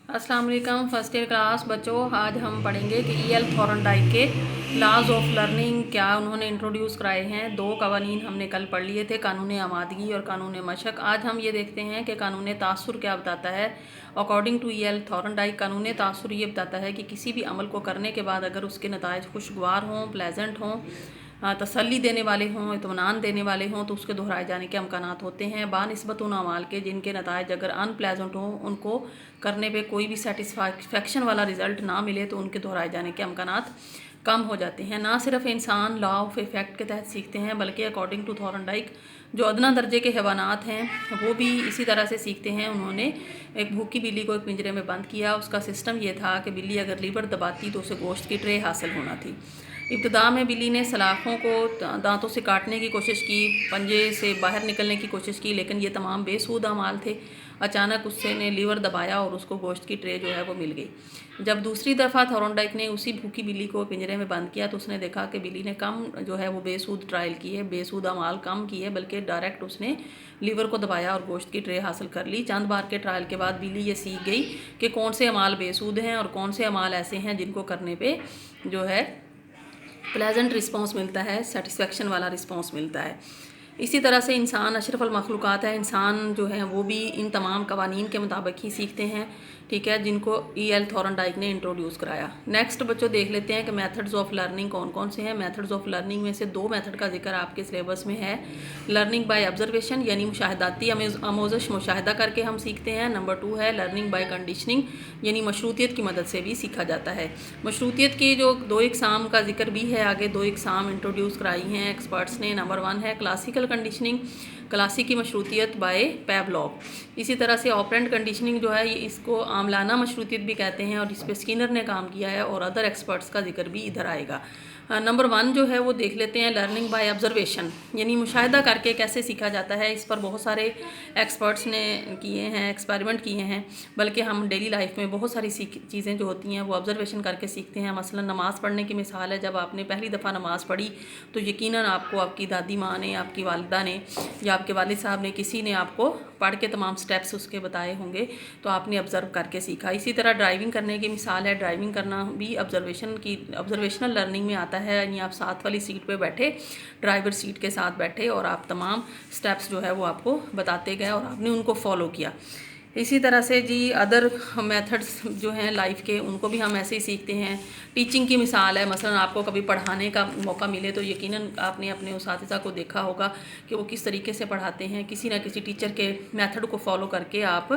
अस्सलाम वालेकुम first year class बच्चों। आज हम पढ़ेंगे कि ई एल थॉर्नडाइक के लॉज ऑफ लर्निंग क्या उन्होंने इंट्रोड्यूस कराए हैं। दो कवानीन हमने कल पढ़ लिए थे, कानून आमादगी और कानून मशक। आज हम ये देखते हैं कि कानून तासुर क्या बताता है। According to E L Thorndike कानून तासुर ये बताता है कि किसी भी अमल को करने के बाद अगर उसके नताइज खुशगवार हों, प्लेजेंट हों, तसल्ली देने वाले हों, इत्मीनान देने वाले हों, तो उसके दोहराए जाने के अमकानात होते हैं। बानिस्बत उन अमाल के जिनके नताइज अगर अनप्लेजेंट हों, उनको करने पे कोई भी सेटिस्फैक्शन वाला रिज़ल्ट ना मिले तो उनके दोहराए जाने के अमकानात कम हो जाते हैं। ना सिर्फ इंसान लॉ ऑफ इफ़ेक्ट के तहत सीखते हैं, बल्कि अकॉर्डिंग टू थॉर्नडाइक जो अदना दर्जे के हैवानात हैं वो भी इसी तरह से सीखते हैं। उन्होंने एक भूखी बिल्ली को एक पिंजरे में बंद किया। उसका सिस्टम ये था कि बिल्ली अगर लीवर दबाती तो उसे गोश्त की ट्रे हासिल होना थी। इब्तदा में बिल्ली ने सलाखों को दांतों से काटने की कोशिश की, पंजे से बाहर निकलने की कोशिश की, लेकिन ये तमाम बेसूद अमाल थे। अचानक उससे ने लीवर दबाया और उसको गोश्त की ट्रे जो है वो मिल गई। जब दूसरी दफ़ा थॉर्नडाइक ने उसी भूखी बिल्ली को पिंजरे में बंद किया तो उसने देखा कि बिल्ली ने कम जो है वो बेसूद ट्रायल की है, बेसूद अमाल कम किए, बल्कि डायरेक्ट उसने लीवर को दबाया और गोश्त की ट्रे हासिल कर ली। चंद बार के ट्रायल के बाद बिल्ली ये सीख गई कि कौन से अमाल बेसूद हैं और कौन से अमाल ऐसे हैं जिनको करने पर जो है प्लेजेंट रिस्पॉन्स मिलता है, सेटिस्फेक्शन वाला रिस्पॉन्स मिलता है। इसी तरह से इंसान अशरफुल मखलूक़ात है। इंसान जो है वो भी इन तमाम कवानीन के मुताबिक ही सीखते हैं, ठीक है, जिनको ई एल थॉर्नडाइक ने इंट्रोड्यूस कराया। नेक्स्ट बच्चों देख लेते हैं कि मेथड्स ऑफ लर्निंग कौन कौन से हैं। मेथड्स ऑफ लर्निंग में से दो मेथड का जिक्र आपके सिलेबस में है। लर्निंग बाय ऑब्जर्वेशन यानी मुशाहदाती आमोज़श मुशाहिदा करके हम सीखते हैं। नंबर 2 है लर्निंग बाय कंडीशनिंग यानी मशरूतियत की मदद से भी सीखा जाता है। मशरूतियत की जो दो इकसाम का जिक्र भी है, आगे दो इकसाम इंट्रोड्यूस कराई हैं एक्सपर्ट्स ने। नंबर 1 है क्लासिकल कंडीशनिंग, क्लासिकी मशरूतियत बाय पेवलोव। इसी तरह से ऑपरेंट कंडीशनिंग जो है इसको आमलाना मशरूतियत भी कहते हैं और इस पर स्किनर ने काम किया है और अदर एक्सपर्ट्स का जिक्र भी इधर आएगा। नंबर 1 जो है वो देख लेते हैं लर्निंग बाय ऑब्जर्वेशन यानी मुशाहिदा करके कैसे सीखा जाता है। इस पर बहुत सारे एक्सपर्ट्स ने किए हैं, एक्सपेरिमेंट किए हैं, बल्कि हम डेली लाइफ में बहुत सारी चीज़ें जो होती हैं वो ऑब्जर्वेशन करके सीखते हैं। मसलन नमाज़ पढ़ने की मिसाल है, जब आपने पहली दफ़ा नमाज़ पढ़ी तो यकीनन आपको आपकी दादी माँ ने, आपकी वालिदा ने या आपके वालिद साहब ने, किसी ने आपको पढ़ के तमाम स्टेप्स उसके बताए होंगे, तो आपने ऑब्ज़र्व करके सीखा। इसी तरह ड्राइविंग करने की मिसाल है, ड्राइविंग करना भी ऑब्जर्वेशनल लर्निंग में आता है। यानी आप साथ वाली सीट पे बैठे, ड्राइवर सीट के साथ बैठे और आप तमाम स्टेप्स जो है वो आपको बताते गए और आपने उनको फॉलो किया। इसी तरह से जी अदर मेथड्स जो हैं लाइफ के, उनको भी हम ऐसे ही सीखते हैं। टीचिंग की मिसाल है, मसलन आपको कभी पढ़ाने का मौका मिले तो यकीनन आपने अपने उसातिज़ा को देखा होगा कि वो किस तरीके से पढ़ाते हैं। किसी ना किसी टीचर के मेथड को फॉलो करके आप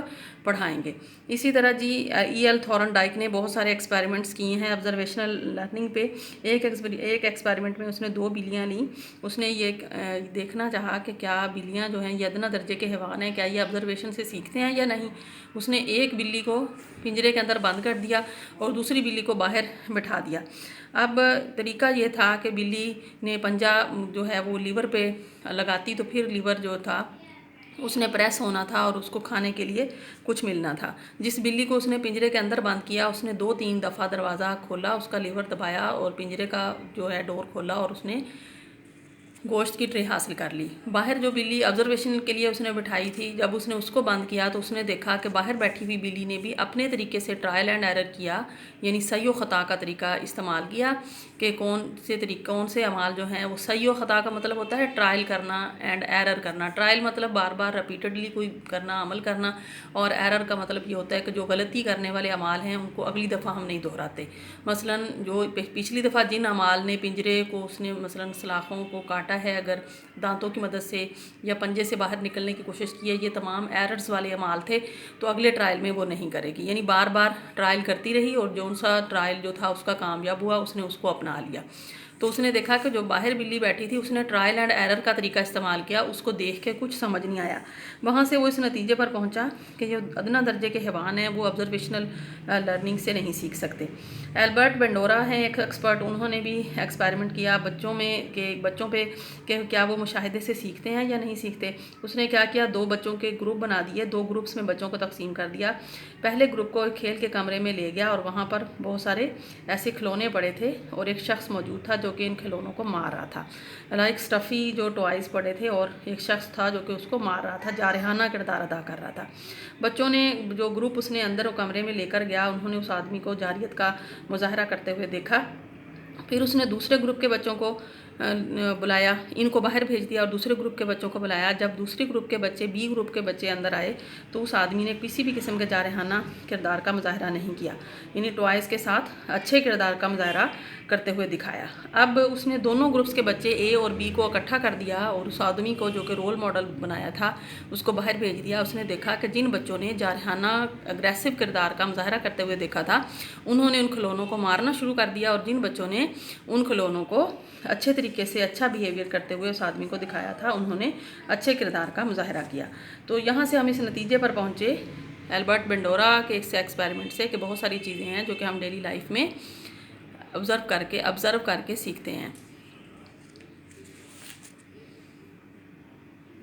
पढ़ाएंगे। इसी तरह जी ई एल थॉर्नडाइक ने बहुत सारे एक्सपेरिमेंट्स किए हैं ऑब्जर्वेशनल लर्निंग पे। एक एक्सपेरिमेंट में उसने दो बिल्लियाँ लीं। उसने ये देखना चाहा कि क्या बिल्लियाँ जो हैं ये अदना दर्जे के हैवान हैं, क्या ये ऑब्जर्वेशन से सीखते हैं या नहीं। उसने एक बिल्ली को पिंजरे के अंदर बंद कर दिया और दूसरी बिल्ली को बाहर बिठा दिया। अब तरीका ये था कि बिल्ली ने पंजा जो है वो लीवर पे लगाती तो फिर लीवर जो था उसने प्रेस होना था और उसको खाने के लिए कुछ मिलना था। जिस बिल्ली को उसने पिंजरे के अंदर बंद किया उसने 2-3 दफ़ा दरवाज़ा खोला, उसका लीवर दबाया और पिंजरे का जो है डोर खोला और उसने गोश्त की ट्रे हासिल कर ली। बाहर जो बिल्ली ऑब्जर्वेशन के लिए उसने बिठाई थी, जब उसने उसको बंद किया तो उसने देखा कि बाहर बैठी हुई बिल्ली ने भी अपने तरीके से ट्रायल एंड एरर किया, यानी सही व ख़ता का तरीका इस्तेमाल किया कि कौन से अमाल जो हैं वो सही व ख़ता का मतलब होता है ट्रायल करना एंड एरर करना। ट्रायल मतलब बार बार रिपीटेडली कोई करना, अमल करना, और एरर का मतलब ये होता है कि जो गलती करने वाले अमाल हैं उनको अगली दफ़ा हम नहीं दोहराते। मसलन जो पिछली दफ़ा जिन अमाल ने पिंजरे को उसने मसलन सलाखों को काटा है, अगर दांतों की मदद से या पंजे से बाहर निकलने की कोशिश की है, ये तमाम एरर्स वाले अमाल थे, तो अगले ट्रायल में वो नहीं करेगी। यानी बार बार ट्रायल करती रही और जो सा ट्रायल जो था उसका कामयाब हुआ उसने उसको अपना लिया। तो उसने देखा कि जो बाहर बिल्ली बैठी थी उसने ट्रायल एंड एरर का तरीका इस्तेमाल किया, उसको देख के कुछ समझ नहीं आया। वहाँ से वो इस नतीजे पर पहुँचा कि जो अदना दर्जे के हैवान हैं वो ऑब्जर्वेशनल लर्निंग से नहीं सीख सकते। एल्बर्ट बेंडोरा हैं एक एक्सपर्ट, उन्होंने भी एक्सपेरिमेंट किया बच्चों पे कि क्या वो मुशाहिदे से सीखते हैं या नहीं सीखते। उसने क्या किया, 2 बच्चों के ग्रुप बना दिए, 2 ग्रुप्स में बच्चों को तकसीम कर दिया। पहले ग्रुप को खेल के कमरे में ले गया और वहाँ पर बहुत सारे ऐसे खिलौने पड़े थे और एक शख्स मौजूद था जो जो कि इन खिलौनों को मार रहा था। लाइक स्टफ़ी जो टॉयज़ पड़े थे और एक शख्स था जो कि उसको मार रहा था, जारहाना किरदार अदा कर रहा था। बच्चों ने जो ग्रुप उसने अंदर वो कमरे में लेकर गया, उन्होंने उस आदमी को जारियत का मुजाहरा करते हुए देखा। फिर उसने दूसरे ग्रुप के बच्चों को बुलाया, इनको बाहर भेज दिया और दूसरे ग्रुप के बच्चों को बुलाया। जब दूसरे ग्रुप के बच्चे, बी ग्रुप के बच्चे अंदर आए तो उस आदमी ने किसी भी किस्म के जारहाना किरदार का मुजाहरा नहीं किया, इन्हीं टॉयज़ के साथ अच्छे किरदार का मुजाहरा करते हुए दिखाया। अब उसने दोनों ग्रुप्स के बच्चे ए और बी को इकट्ठा कर दिया और उस आदमी को जो कि रोल मॉडल बनाया था उसको बाहर भेज दिया। उसने देखा कि जिन बच्चों ने जारहाना अग्रेसिव किरदार का मुजाहरा करते हुए देखा था, उन्होंने उन खिलौनों को मारना शुरू कर दिया और जिन बच्चों ने उन खिलौनों को अच्छे तरीके से अच्छा बिहेवियर करते हुए उस आदमी को दिखाया था, उन्होंने अच्छे किरदार का मुजाहरा किया। तो यहाँ से हम इस नतीजे पर पहुँचे एल्बर्ट बेंडोरा के एक एक्सपेरिमेंट से कि बहुत सारी चीज़ें हैं जो कि हम डेली लाइफ में ऑब्ज़र्व करके सीखते हैं।